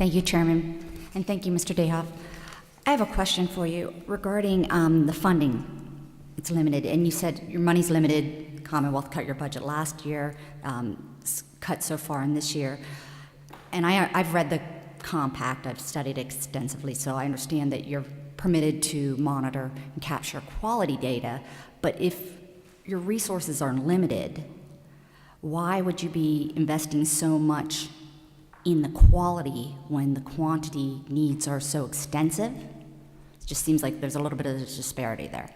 Thank you, Chairman, and thank you, Mr. Dehoff. I have a question for you regarding the funding. It's limited, and you said your money's limited. Commonwealth cut your budget last year, cut so far in this year. And I've read the compact, I've studied extensively, so I understand that you're permitted to monitor and capture quality data, but if your resources are limited, why would you be investing so much in the quality when the quantity needs are so extensive? It just seems like there's a little bit of a disparity there.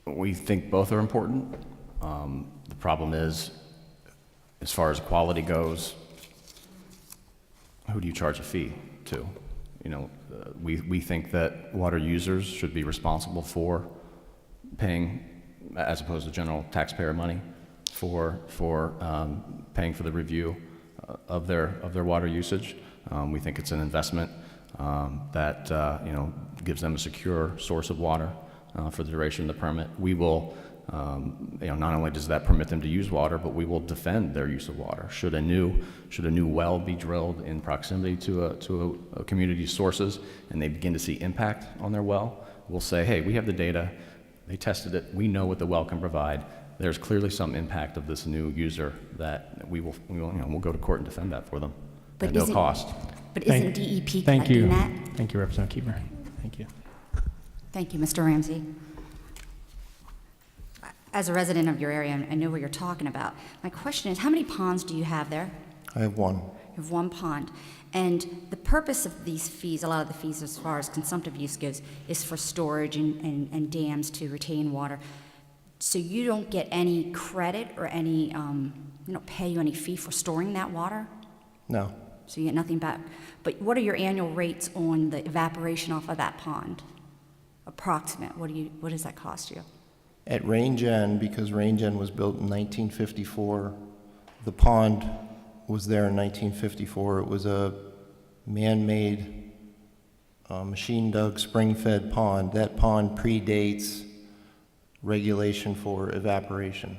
We think both are important. The problem is, as far as quality goes, who do you charge a fee to? You know, we think that water users should be responsible for paying, as opposed to general taxpayer money, for paying for the review of their water usage. We think it's an investment that you know, gives them a secure source of water for the duration of the permit. We will, you know, not only does that permit them to use water, but we will defend their use of water. Should a new well be drilled in proximity to a community's sources, and they begin to see impact on their well, we'll say, hey, we have the data. They tested it. We know what the well can provide. There's clearly some impact of this new user that we will you know, we'll go to court and defend that for them at no cost. But isn't DEP collecting that? Thank you, Representative Keefer. Thank you. Thank you, Mr. Ramsey. As a resident of your area, I know what you're talking about. My question is, how many ponds do you have there? I have one. You have one pond. And the purpose of these fees, a lot of the fees as far as consumptive use goes, is for storage and dams to retain water. So you don't get any credit or any, you don't pay you any fee for storing that water? No. So you get nothing back. But what are your annual rates on the evaporation off of that pond? Approximate, what does that cost you? At Rangen, because Rangen was built in 1954, the pond was there in 1954. It was a man-made, machine-dug, spring-fed pond. That pond predates regulation for evaporation.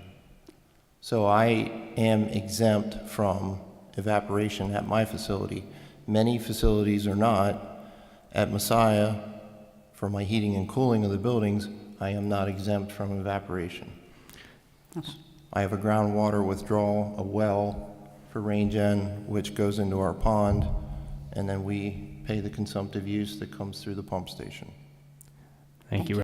So I am exempt from evaporation at my facility. Many facilities are not. At Messiah, for my heating and cooling of the buildings, I am not exempt from evaporation. Okay. I have a groundwater withdrawal, a well for Rangen, which goes into our pond, and then we pay the consumptive use that comes through the pump station. Thank you.